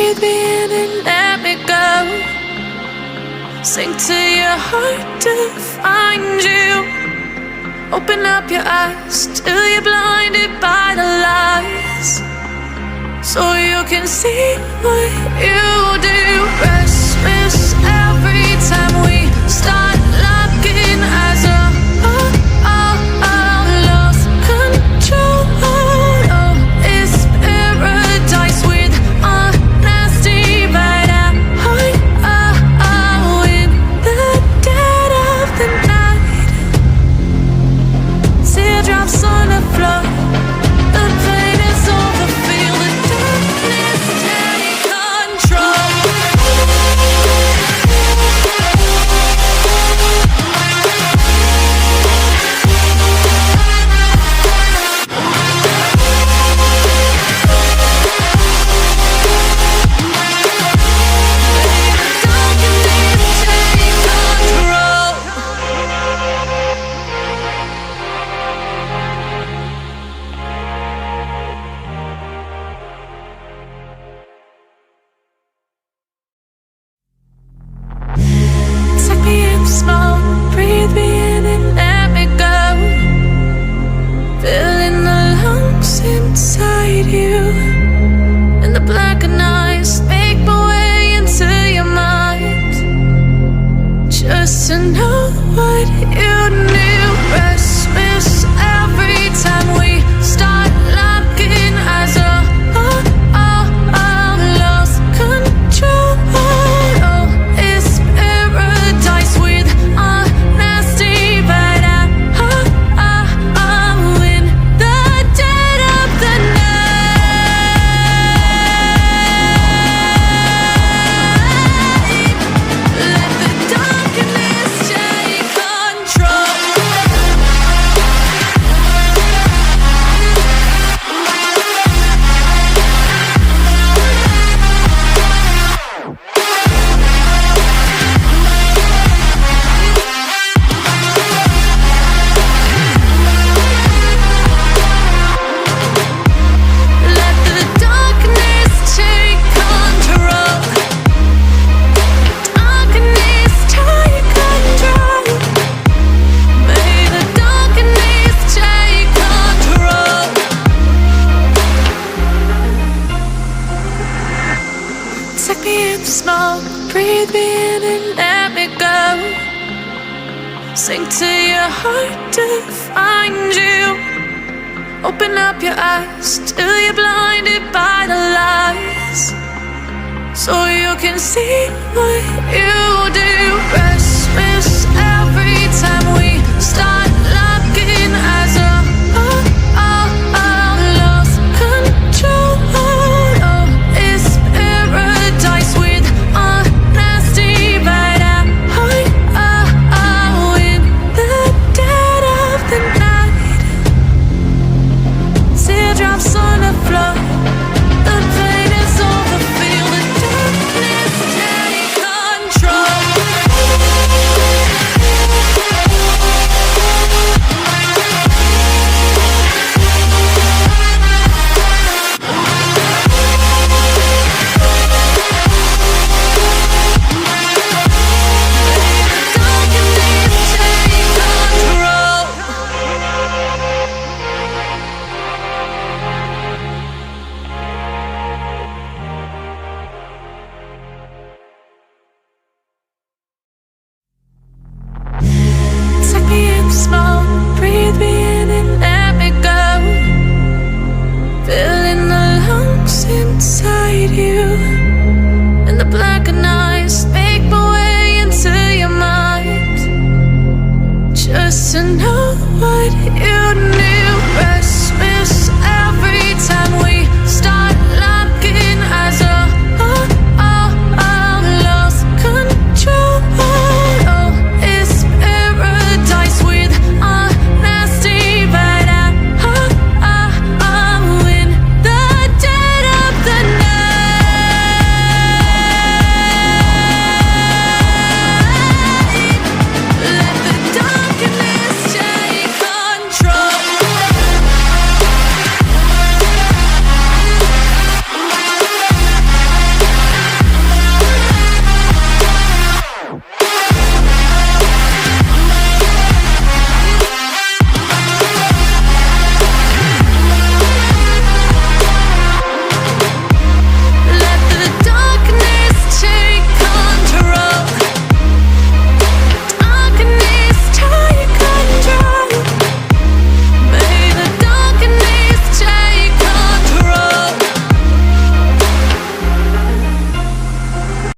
breathe me in and let me go. Sink to your heart to find you. Open up your eyes till you're blinded by the lies, so you can see what you do. Restless every time we start locking as a lost control. Oh, it's paradise with honesty, but in the dead of the night. Teardrops on the floor. The pain is over. Feel the darkness take control. Take me in smoke, breathe me in and let me go. Filling the lungs inside you, and the blackened eyes make my way into your mind, just to know what you knew. Restless every time we start locking as a lost control. Oh, it's paradise with honesty, but in the dead of the night. Let the darkness take control. Let the darkness take control. Darkness take control. May the darkness take control. Take me in smoke, breathe me in and let me go. Sink to your heart to find you. Open up your eyes till you're blinded by the lies, so you can see what you do. Restless every time we start locking as a lost control. Oh, it's paradise with honesty, but in the dead of the night. Teardrops on the floor. The pain is over. Feel the darkness take control. Take me in smoke, breathe me in and let me go. Filling the lungs inside you, and the blackened eyes make my way into your mind, just to know what you knew. Restless every